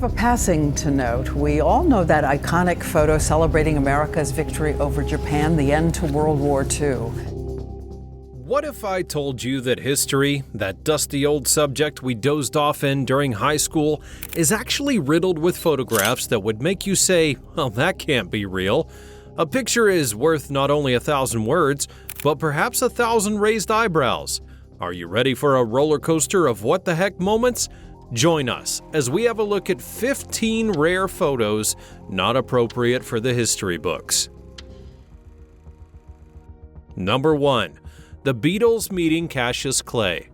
a passing to note. We all know that iconic photo celebrating America's victory over Japan, the end to World War II. What if I told you that history, that dusty old subject we dozed off in during high school, is actually riddled with photographs that would make you say, well, that can't be real. A picture is worth not only 1,000 words, but perhaps 1,000 raised eyebrows. Are you ready for a roller coaster of what the heck moments? Join us as we have a look at 15 rare photos not appropriate for the history books. Number 1. The Beatles meeting Cassius Clay.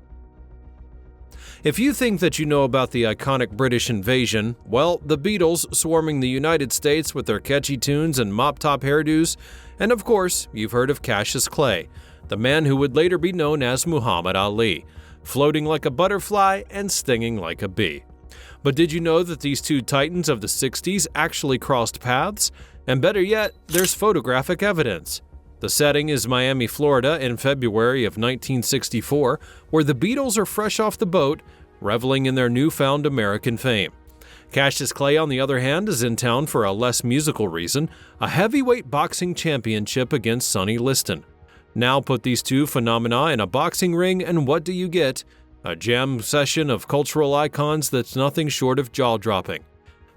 If you think that you know about the iconic British invasion, well, the Beatles swarming the United States with their catchy tunes and mop-top hairdos, and of course, you've heard of Cassius Clay, the man who would later be known as Muhammad Ali, floating like a butterfly and stinging like a bee. But did you know that these two titans of the 60s actually crossed paths? And better yet, there's photographic evidence. The setting is Miami, Florida in February of 1964, where the Beatles are fresh off the boat, reveling in their newfound American fame. Cassius Clay, on the other hand, is in town for a less musical reason, a heavyweight boxing championship against Sonny Liston. Now put these two phenomena in a boxing ring and what do you get? A jam session of cultural icons that's nothing short of jaw-dropping.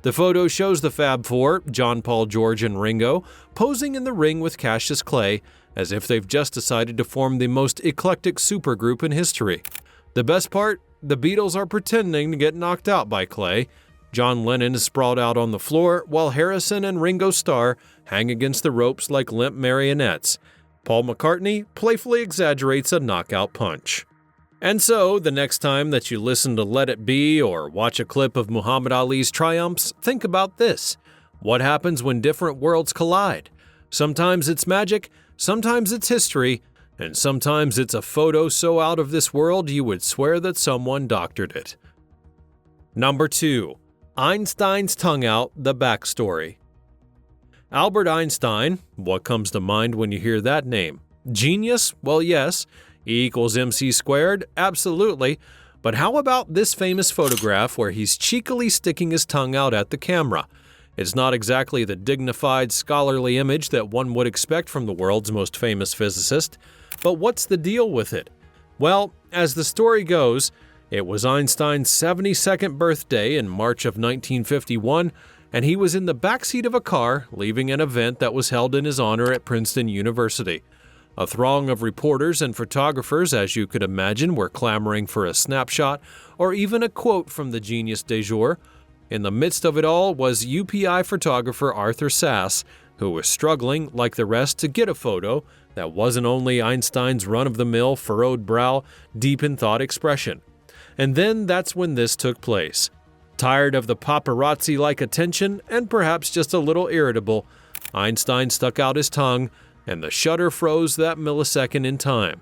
The photo shows the Fab Four, John, Paul, George, and Ringo, posing in the ring with Cassius Clay, as if they've just decided to form the most eclectic supergroup in history. The best part? The Beatles are pretending to get knocked out by Clay. John Lennon is sprawled out on the floor, while Harrison and Ringo Starr hang against the ropes like limp marionettes. Paul McCartney playfully exaggerates a knockout punch. And so, the next time that you listen to Let It Be or watch a clip of Muhammad Ali's triumphs, think about this. What happens when different worlds collide? Sometimes it's magic, sometimes it's history, and sometimes it's a photo so out of this world you would swear that someone doctored it. Number 2. Einstein's Tongue Out, the backstory. Albert Einstein, what comes to mind when you hear that name? Genius? Well, yes. E equals MC squared? Absolutely. But how about this famous photograph where he's cheekily sticking his tongue out at the camera? It's not exactly the dignified, scholarly image that one would expect from the world's most famous physicist. But what's the deal with it? Well, as the story goes, it was Einstein's 72nd birthday in March of 1951, and he was in the backseat of a car leaving an event that was held in his honor at Princeton University. A throng of reporters and photographers, as you could imagine, were clamoring for a snapshot or even a quote from the genius du jour. In the midst of it all was UPI photographer Arthur Sass, who was struggling, like the rest, to get a photo that wasn't only Einstein's run-of-the-mill, furrowed brow, deep-in-thought expression. And then that's when this took place. Tired of the paparazzi-like attention and perhaps just a little irritable, Einstein stuck out his tongue, and the shutter froze that millisecond in time.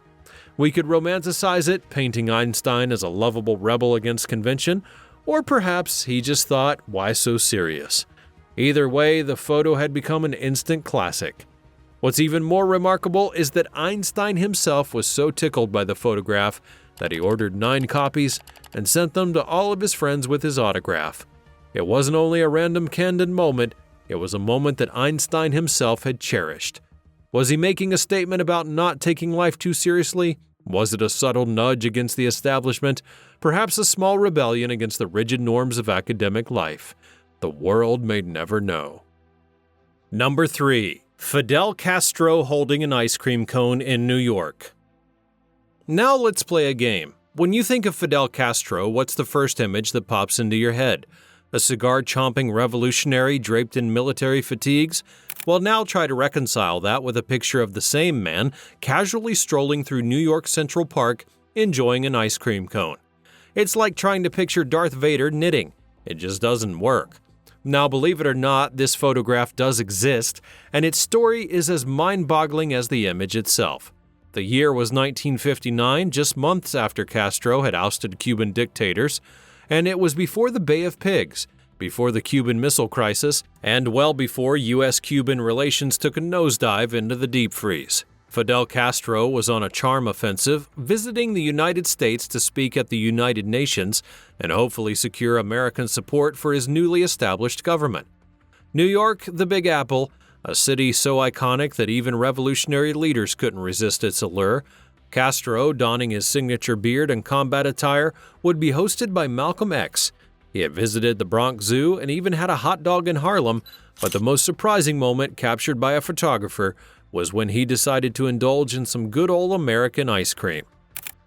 We could romanticize it, painting Einstein as a lovable rebel against convention, or perhaps he just thought, why so serious? Either way, the photo had become an instant classic. What's even more remarkable is that Einstein himself was so tickled by the photograph that he ordered 9 copies and sent them to all of his friends with his autograph. It wasn't only a random candid moment, it was a moment that Einstein himself had cherished. Was he making a statement about not taking life too seriously? Was it a subtle nudge against the establishment? Perhaps a small rebellion against the rigid norms of academic life? The world may never know. Number 3. Fidel Castro holding an ice cream cone in New York. Now let's play a game. When you think of Fidel Castro, what's the first image that pops into your head? A cigar-chomping revolutionary draped in military fatigues? Well, now try to reconcile that with a picture of the same man casually strolling through New York Central Park, enjoying an ice cream cone. It's like trying to picture Darth Vader knitting. It just doesn't work. Now, believe it or not, this photograph does exist, and its story is as mind-boggling as the image itself. The year was 1959, just months after Castro had ousted Cuban dictators, and it was before the Bay of Pigs, before the Cuban Missile Crisis, and well before U.S.-Cuban relations took a nosedive into the deep freeze. Fidel Castro was on a charm offensive, visiting the United States to speak at the United Nations and hopefully secure American support for his newly established government. New York, the Big Apple, a city so iconic that even revolutionary leaders couldn't resist its allure. Castro, donning his signature beard and combat attire, would be hosted by Malcolm X. He had visited the Bronx Zoo and even had a hot dog in Harlem, but the most surprising moment, captured by a photographer, was when he decided to indulge in some good old American ice cream.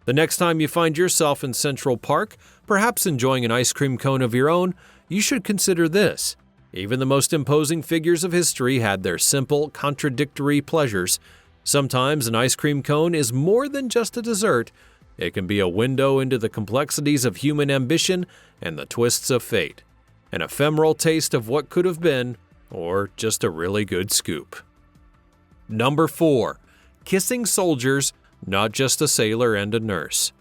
The next time you find yourself in Central Park, perhaps enjoying an ice cream cone of your own, you should consider this. Even the most imposing figures of history had their simple, contradictory pleasures. Sometimes an ice cream cone is more than just a dessert. It can be a window into the complexities of human ambition and the twists of fate. An ephemeral taste of what could have been, or just a really good scoop. Number 4. Kissing soldiers, not just a sailor and a nurse.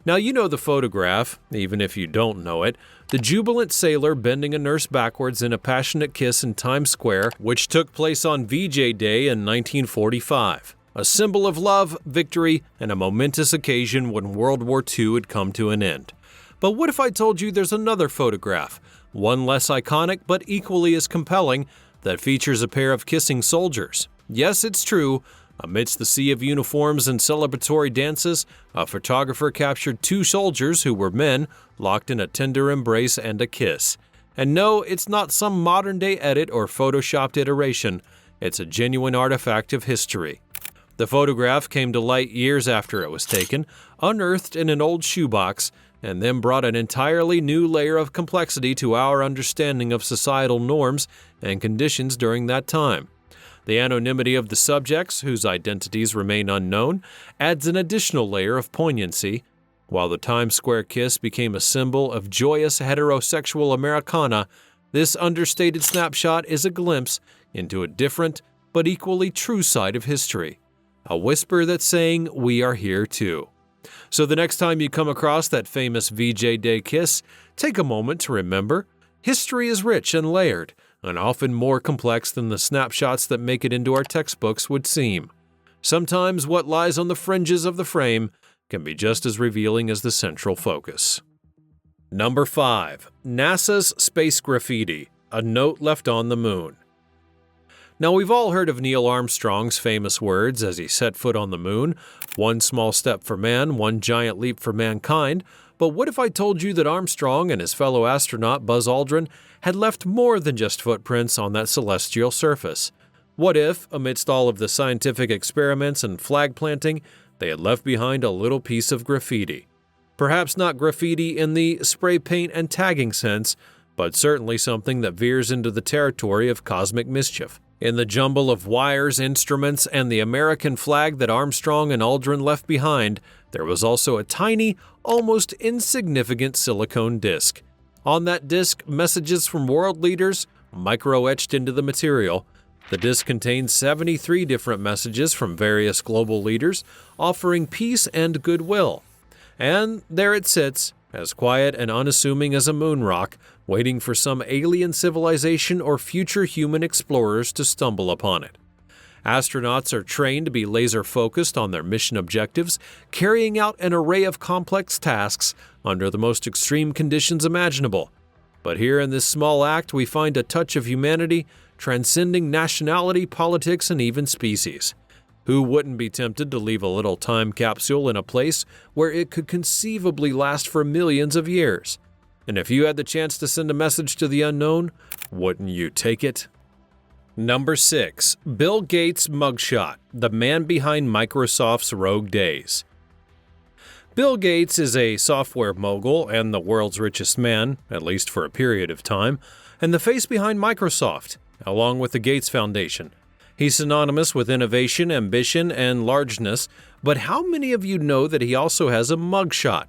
Now you know the photograph, even if you don't know it, the jubilant sailor bending a nurse backwards in a passionate kiss in Times Square, which took place on VJ Day in 1945. A symbol of love, victory, and a momentous occasion when World War II had come to an end. But what if I told you there's another photograph, one less iconic but equally as compelling, that features a pair of kissing soldiers? Yes, it's true. Amidst the sea of uniforms and celebratory dances, a photographer captured two soldiers who were men, locked in a tender embrace and a kiss. And no, it's not some modern-day edit or photoshopped iteration. It's a genuine artifact of history. The photograph came to light years after it was taken, unearthed in an old shoebox, and then brought an entirely new layer of complexity to our understanding of societal norms and conditions during that time. The anonymity of the subjects, whose identities remain unknown, adds an additional layer of poignancy, while the Times Square kiss became a symbol of joyous heterosexual Americana. This understated snapshot is a glimpse into a different but equally true side of history, a whisper that's saying we are here too. So the next time you come across that famous VJ Day kiss, take a moment to remember, history is rich and layered, and often more complex than the snapshots that make it into our textbooks would seem. Sometimes what lies on the fringes of the frame can be just as revealing as the central focus. Number 5. NASA's Space Graffiti, a note left on the moon. Now, we've all heard of Neil Armstrong's famous words as he set foot on the moon, "One small step for man, one giant leap for mankind." But what if I told you that Armstrong and his fellow astronaut Buzz Aldrin had left more than just footprints on that celestial surface? What if, amidst all of the scientific experiments and flag planting, they had left behind a little piece of graffiti? Perhaps not graffiti in the spray paint and tagging sense, but certainly something that veers into the territory of cosmic mischief. In the jumble of wires, instruments, and the American flag that Armstrong and Aldrin left behind, there was also a tiny, almost insignificant silicone disc. On that disc, messages from world leaders micro-etched into the material. The disc contains 73 different messages from various global leaders, offering peace and goodwill. And there it sits, as quiet and unassuming as a moon rock, waiting for some alien civilization or future human explorers to stumble upon it. Astronauts are trained to be laser-focused on their mission objectives, carrying out an array of complex tasks under the most extreme conditions imaginable. But here in this small act, we find a touch of humanity transcending nationality, politics, and even species. Who wouldn't be tempted to leave a little time capsule in a place where it could conceivably last for millions of years? And if you had the chance to send a message to the unknown, wouldn't you take it? Number 6. Bill Gates' Mugshot, the man behind Microsoft's rogue days. Bill Gates is a software mogul and the world's richest man, at least for a period of time, and the face behind Microsoft, along with the Gates Foundation. He's synonymous with innovation, ambition, and largeness, but how many of you know that he also has a mugshot?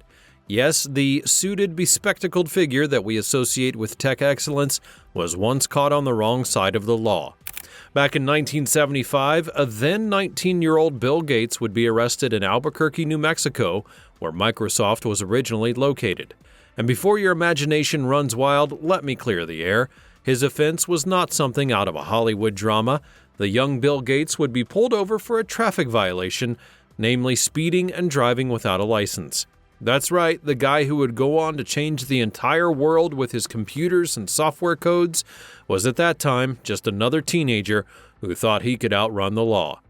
Yes, the suited, bespectacled figure that we associate with tech excellence was once caught on the wrong side of the law. Back in 1975, a then 19-year-old Bill Gates would be arrested in Albuquerque, New Mexico, where Microsoft was originally located. And before your imagination runs wild, let me clear the air. His offense was not something out of a Hollywood drama. The young Bill Gates would be pulled over for a traffic violation, namely speeding and driving without a license. That's right, the guy who would go on to change the entire world with his computers and software codes was at that time just another teenager who thought he could outrun the law.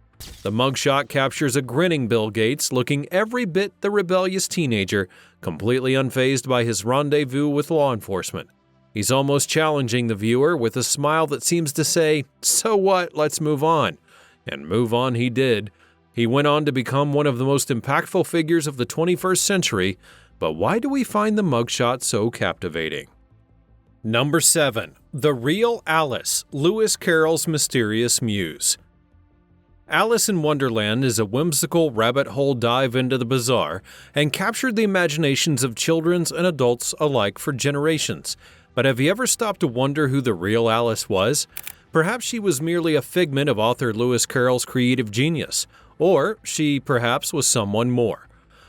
The mugshot captures a grinning Bill Gates looking every bit the rebellious teenager, completely unfazed by his rendezvous with law enforcement. He's almost challenging the viewer with a smile that seems to say, "So what, let's move on." And move on he did. He went on to become one of the most impactful figures of the 21st century, but why do we find the mugshot so captivating? Number 7. The Real Alice, Lewis Carroll's Mysterious Muse. Alice in Wonderland is a whimsical rabbit hole dive into the bizarre and captured the imaginations of children and adults alike for generations. But have you ever stopped to wonder who the real Alice was? Perhaps she was merely a figment of author Lewis Carroll's creative genius, or she perhaps was someone more.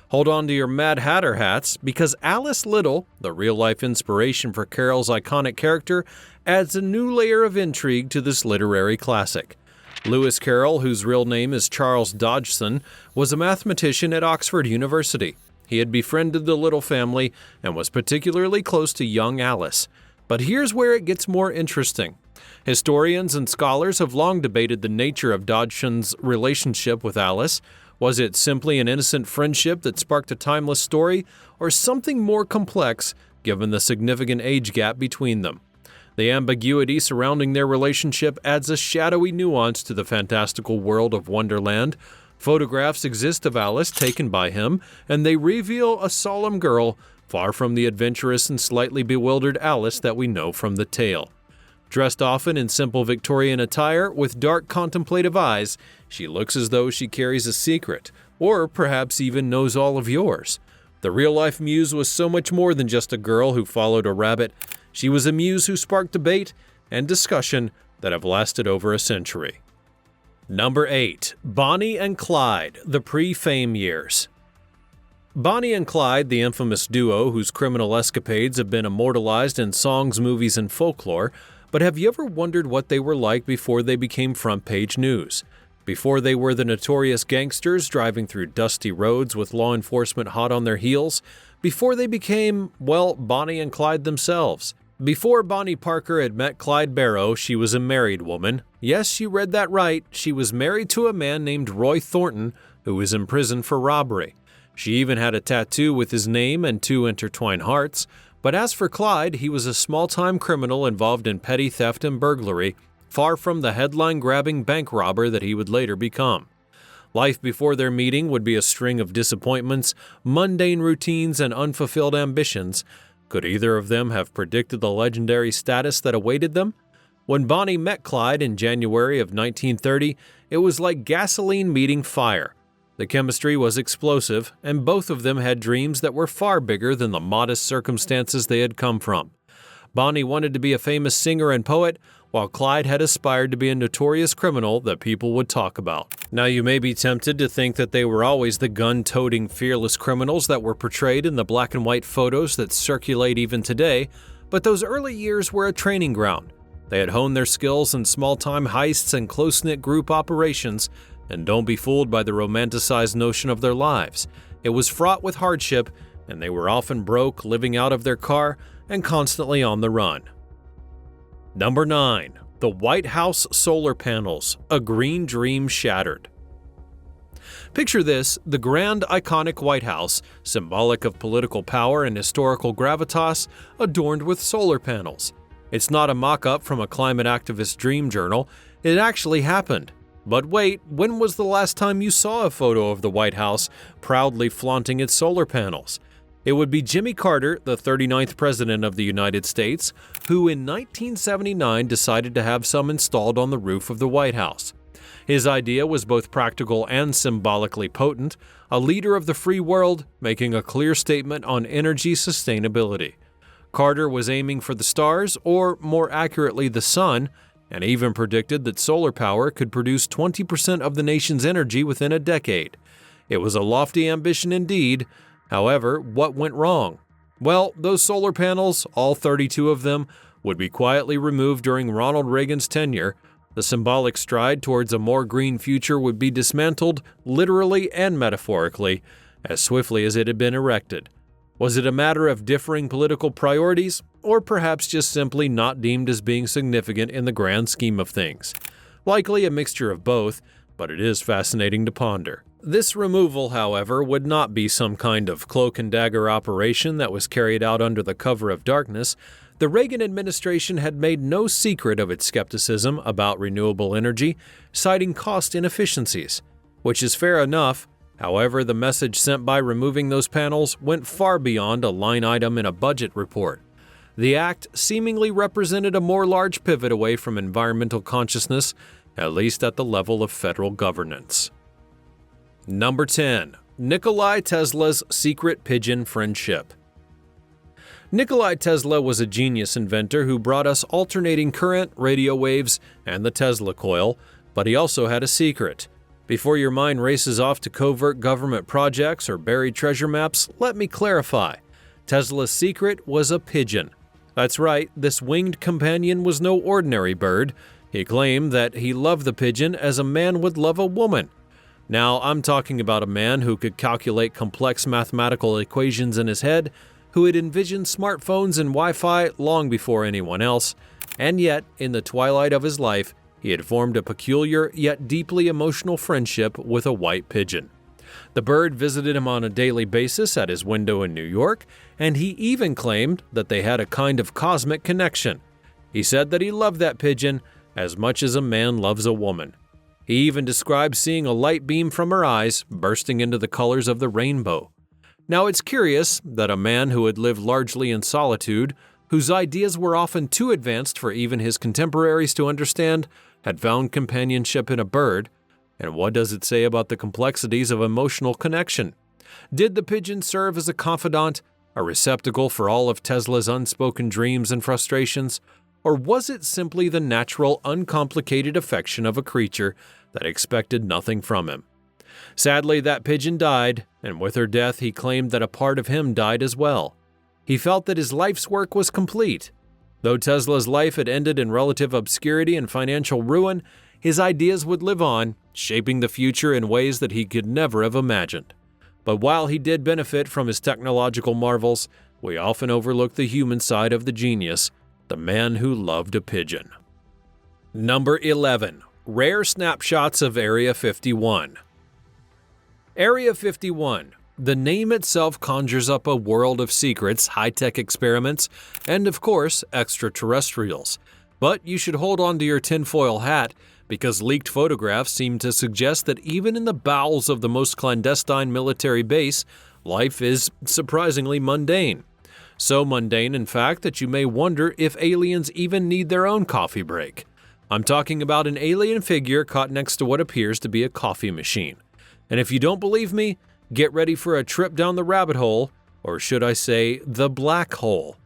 Hold on to your Mad Hatter hats, because Alice Little, the real-life inspiration for Carroll's iconic character, adds a new layer of intrigue to this literary classic. Lewis Carroll, whose real name is Charles Dodgson, was a mathematician at Oxford University. He had befriended the Little family and was particularly close to young Alice. But here's where it gets more interesting. Historians and scholars have long debated the nature of Dodgson's relationship with Alice. Was it simply an innocent friendship that sparked a timeless story, or something more complex given the significant age gap between them? The ambiguity surrounding their relationship adds a shadowy nuance to the fantastical world of Wonderland. Photographs exist of Alice taken by him, and they reveal a solemn girl, far from the adventurous and slightly bewildered Alice that we know from the tale. Dressed often in simple Victorian attire with dark contemplative eyes, she looks as though she carries a secret, or perhaps even knows all of yours. The real-life muse was so much more than just a girl who followed a rabbit. She was a muse who sparked debate and discussion that have lasted over a century. Number 8. Bonnie and Clyde, the pre-fame years. Bonnie and Clyde, the infamous duo whose criminal escapades have been immortalized in songs, movies, and folklore, but have you ever wondered what they were like before they became front-page news? Before they were the notorious gangsters driving through dusty roads with law enforcement hot on their heels? Before they became, well, Bonnie and Clyde themselves? Before Bonnie Parker had met Clyde Barrow, she was a married woman. Yes, you read that right. She was married to a man named Roy Thornton, who was in prison for robbery. She even had a tattoo with his name and 2 intertwined hearts. But as for Clyde, he was a small-time criminal involved in petty theft and burglary, far from the headline-grabbing bank robber that he would later become. Life before their meeting would be a string of disappointments, mundane routines, and unfulfilled ambitions. Could either of them have predicted the legendary status that awaited them? When Bonnie met Clyde in January of 1930, it was like gasoline meeting fire. The chemistry was explosive, and both of them had dreams that were far bigger than the modest circumstances they had come from. Bonnie wanted to be a famous singer and poet, while Clyde had aspired to be a notorious criminal that people would talk about. Now, you may be tempted to think that they were always the gun-toting, fearless criminals that were portrayed in the black and white photos that circulate even today, but those early years were a training ground. They had honed their skills in small-time heists and close-knit group operations, and don't be fooled by the romanticized notion of their lives. It was fraught with hardship, and they were often broke, living out of their car, and constantly on the run. Number 9. The White House Solar Panels, a green dream shattered. Picture this, the grand, iconic White House, symbolic of political power and historical gravitas, adorned with solar panels. It's not a mock-up from a climate activist dream journal. It actually happened. But wait, when was the last time you saw a photo of the White House proudly flaunting its solar panels? It would be Jimmy Carter, the 39th President of the United States, who in 1979 decided to have some installed on the roof of the White House. His idea was both practical and symbolically potent, a leader of the free world making a clear statement on energy sustainability. Carter was aiming for the stars, or more accurately the sun, and even predicted that solar power could produce 20% of the nation's energy within a decade. It was a lofty ambition indeed. However, what went wrong? Well, those solar panels, all 32 of them, would be quietly removed during Ronald Reagan's tenure, the symbolic stride towards a more green future would be dismantled literally and metaphorically as swiftly as it had been erected. Was it a matter of differing political priorities, or perhaps just simply not deemed as being significant in the grand scheme of things? Likely a mixture of both, but it is fascinating to ponder. This removal, however, would not be some kind of cloak and dagger operation that was carried out under the cover of darkness. The Reagan administration had made no secret of its skepticism about renewable energy, citing cost inefficiencies, which is fair enough. However, the message sent by removing those panels went far beyond a line item in a budget report. The act seemingly represented a more large pivot away from environmental consciousness, at least at the level of federal governance. Number 10. Nikolai Tesla's secret pigeon friendship. Nikolai Tesla was a genius inventor who brought us alternating current, radio waves, and the Tesla coil, but he also had a secret. Before your mind races off to covert government projects or buried treasure maps, let me clarify. Tesla's secret was a pigeon. That's right, this winged companion was no ordinary bird. He claimed that he loved the pigeon as a man would love a woman. Now, I'm talking about a man who could calculate complex mathematical equations in his head, who had envisioned smartphones and Wi-Fi long before anyone else, and yet, in the twilight of his life, he had formed a peculiar yet deeply emotional friendship with a white pigeon. The bird visited him on a daily basis at his window in New York, and he even claimed that they had a kind of cosmic connection. He said that he loved that pigeon as much as a man loves a woman. He even described seeing a light beam from her eyes bursting into the colors of the rainbow. Now, it's curious that a man who had lived largely in solitude, whose ideas were often too advanced for even his contemporaries to understand, had found companionship in a bird. And what does it say about the complexities of emotional connection? Did the pigeon serve as a confidant, a receptacle for all of Tesla's unspoken dreams and frustrations? Or was it simply the natural, uncomplicated affection of a creature that expected nothing from him? Sadly, that pigeon died, and with her death, he claimed that a part of him died as well. He felt that his life's work was complete. Though Tesla's life had ended in relative obscurity and financial ruin, his ideas would live on, shaping the future in ways that he could never have imagined. But while he did benefit from his technological marvels, we often overlook the human side of the genius, the man who loved a pigeon. Number 11. Rare snapshots of Area 51. Area 51. The name itself conjures up a world of secrets, high-tech experiments, and of course, extraterrestrials. But you should hold on to your tinfoil hat, because leaked photographs seem to suggest that even in the bowels of the most clandestine military base, life is surprisingly mundane. So mundane, in fact, that you may wonder if aliens even need their own coffee break. I'm talking about an alien figure caught next to what appears to be a coffee machine. And if you don't believe me, get ready for a trip down the rabbit hole, or should I say, the black hole.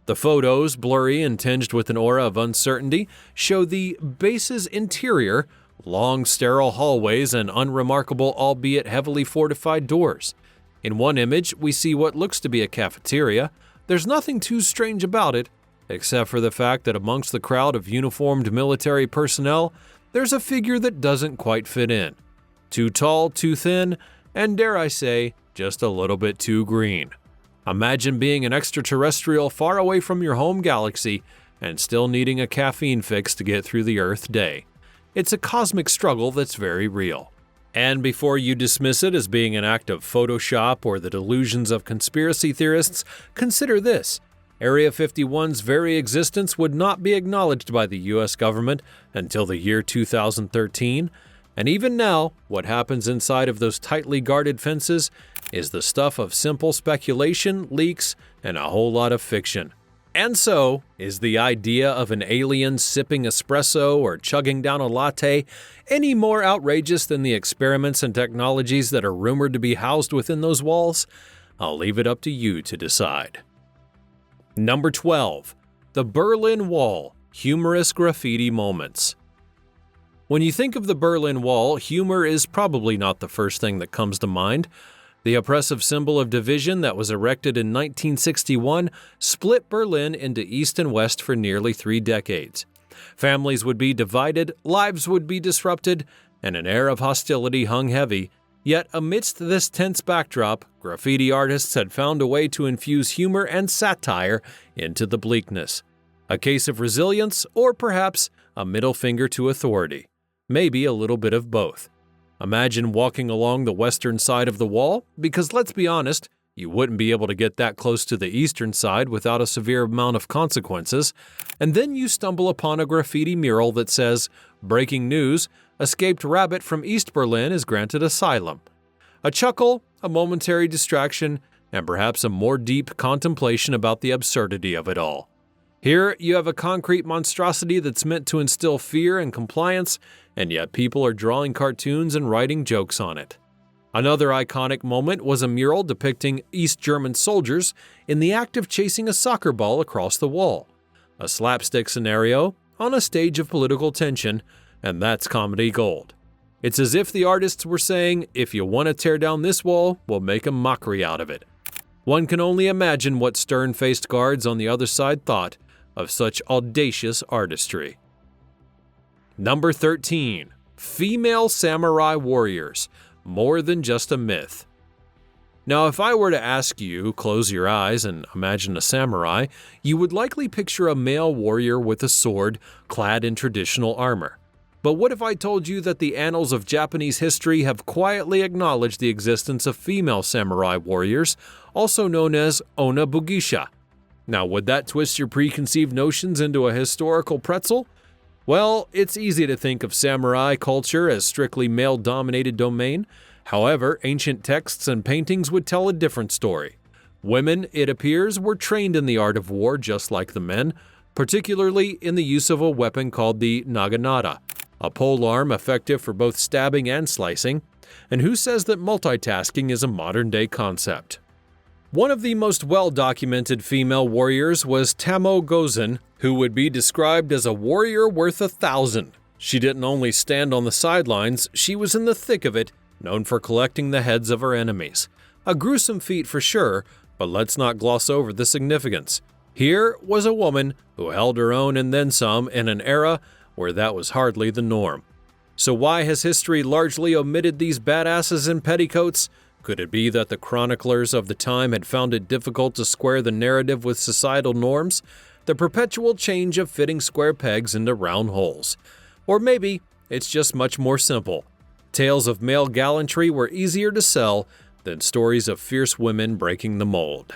The photos, blurry and tinged with an aura of uncertainty, show the base's interior, long sterile hallways and unremarkable albeit heavily fortified doors. In one image, we see what looks to be a cafeteria. There's nothing too strange about it, except for the fact that amongst the crowd of uniformed military personnel, there's a figure that doesn't quite fit in. Too tall, too thin, and dare I say, just a little bit too green. Imagine being an extraterrestrial far away from your home galaxy and still needing a caffeine fix to get through the Earth day. It's a cosmic struggle that's very real. And before you dismiss it as being an act of Photoshop or the delusions of conspiracy theorists, consider this. Area 51's very existence would not be acknowledged by the U.S. government until the year 2013. And even now, what happens inside of those tightly guarded fences is the stuff of simple speculation, leaks, and a whole lot of fiction. And so, is the idea of an alien sipping espresso or chugging down a latte any more outrageous than the experiments and technologies that are rumored to be housed within those walls? I'll leave it up to you to decide. Number 12. The Berlin Wall, Humorous Graffiti Moments. When you think of the Berlin Wall, humor is probably not the first thing that comes to mind. The oppressive symbol of division that was erected in 1961 split Berlin into East and West for nearly 3 decades. Families would be divided, lives would be disrupted, and an air of hostility hung heavy. Yet amidst this tense backdrop, graffiti artists had found a way to infuse humor and satire into the bleakness. A case of resilience, or perhaps a middle finger to authority. Maybe a little bit of both. Imagine walking along the western side of the wall, because let's be honest, you wouldn't be able to get that close to the eastern side without a severe amount of consequences, and then you stumble upon a graffiti mural that says, "Breaking news, escaped rabbit from East Berlin is granted asylum." A chuckle, a momentary distraction, and perhaps a more deep contemplation about the absurdity of it all. Here, you have a concrete monstrosity that's meant to instill fear and compliance, and yet people are drawing cartoons and writing jokes on it. Another iconic moment was a mural depicting East German soldiers in the act of chasing a soccer ball across the wall. A slapstick scenario on a stage of political tension, and that's comedy gold. It's as if the artists were saying, if you want to tear down this wall, we'll make a mockery out of it. One can only imagine what stern-faced guards on the other side thought of such audacious artistry. Number 13. Female samurai warriors. More than just a myth. Now, if I were to ask you, close your eyes and imagine a samurai, you would likely picture a male warrior with a sword, clad in traditional armor. But what if I told you that the annals of Japanese history have quietly acknowledged the existence of female samurai warriors, also known as onabugisha? Now, would that twist your preconceived notions into a historical pretzel? Well, it's easy to think of samurai culture as strictly male-dominated domain. However, ancient texts and paintings would tell a different story. Women, it appears, were trained in the art of war just like the men, particularly in the use of a weapon called the naginata, a polearm effective for both stabbing and slicing. And who says that multitasking is a modern-day concept? One of the most well-documented female warriors was Tamo Gozen, who would be described as a warrior worth 1,000. She didn't only stand on the sidelines, she was in the thick of it, known for collecting the heads of her enemies. A gruesome feat for sure, but let's not gloss over the significance. Here was a woman who held her own and then some in an era where that was hardly the norm. So why has history largely omitted these badasses in petticoats? Could it be that the chroniclers of the time had found it difficult to square the narrative with societal norms? The perpetual change of fitting square pegs into round holes. Or maybe it's just much more simple. Tales of male gallantry were easier to sell than stories of fierce women breaking the mold.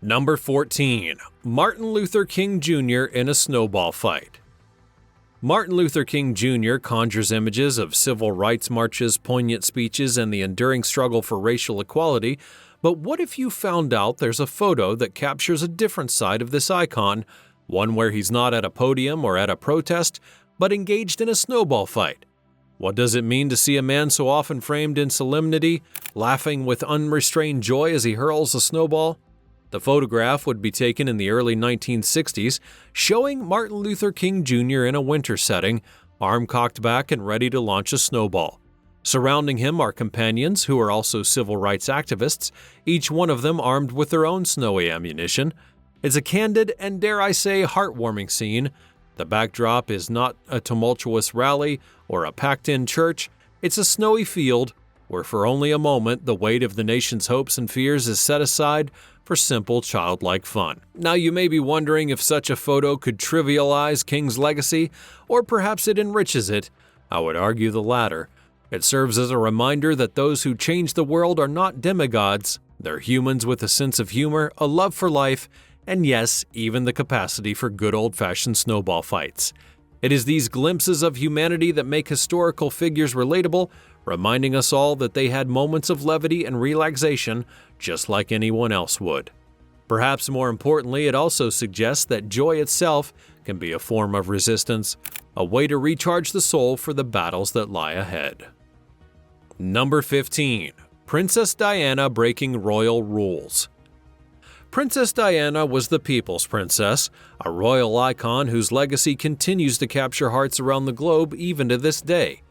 Number 14. Martin Luther King Jr. in a snowball fight. Martin Luther King Jr. conjures images of civil rights marches, poignant speeches, and the enduring struggle for racial equality, but what if you found out there's a photo that captures a different side of this icon, one where he's not at a podium or at a protest, but engaged in a snowball fight? What does it mean to see a man so often framed in solemnity, laughing with unrestrained joy as he hurls a snowball? The photograph would be taken in the early 1960s, showing Martin Luther King Jr. in a winter setting, arm cocked back and ready to launch a snowball. Surrounding him are companions who are also civil rights activists, each one of them armed with their own snowy ammunition. It's a candid and, dare I say, heartwarming scene. The backdrop is not a tumultuous rally or a packed-in church. It's a snowy field where for only a moment the weight of the nation's hopes and fears is set aside for simple childlike fun. Now you may be wondering if such a photo could trivialize King's legacy, or perhaps it enriches it. I would argue the latter. It serves as a reminder that those who change the world are not demigods. They're humans with a sense of humor, a love for life, and yes, even the capacity for good old-fashioned snowball fights. It is these glimpses of humanity that make historical figures relatable, reminding us all that they had moments of levity and relaxation just like anyone else would. Perhaps more importantly, it also suggests that joy itself can be a form of resistance, a way to recharge the soul for the battles that lie ahead. Number 15. Princess Diana breaking royal rules. Princess Diana was the people's princess, a royal icon whose legacy continues to capture hearts around the globe even to this day.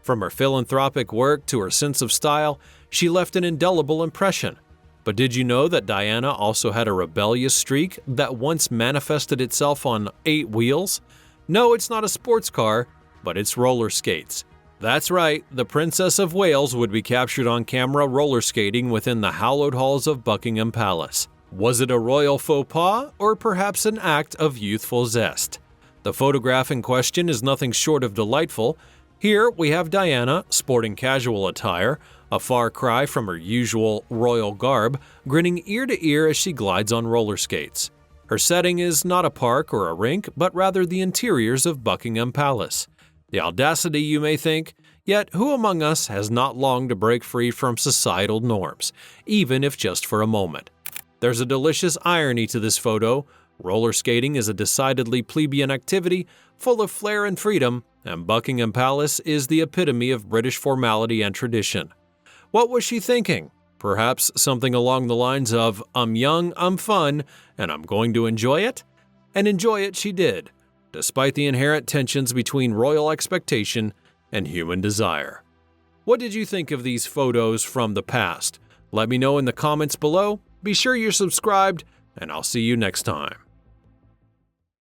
From her philanthropic work to her sense of style, she left an indelible impression. But did you know that Diana also had a rebellious streak that once manifested itself on 8 wheels? No, it's not a sports car, but it's roller skates. That's right, the Princess of Wales would be captured on camera roller skating within the hallowed halls of Buckingham Palace. Was it a royal faux pas, or perhaps an act of youthful zest? The photograph in question is nothing short of delightful. Here we have Diana, sporting casual attire, a far cry from her usual royal garb, grinning ear to ear as she glides on roller skates. Her setting is not a park or a rink, but rather the interiors of Buckingham Palace. The audacity, you may think, yet who among us has not longed to break free from societal norms, even if just for a moment? There's a delicious irony to this photo. Roller skating is a decidedly plebeian activity, full of flair and freedom, and Buckingham Palace is the epitome of British formality and tradition. What was she thinking? Perhaps something along the lines of, "I'm young, I'm fun, and I'm going to enjoy it?" And enjoy it she did, despite the inherent tensions between royal expectation and human desire. What did you think of these photos from the past? Let me know in the comments below. Be sure you're subscribed, and I'll see you next time.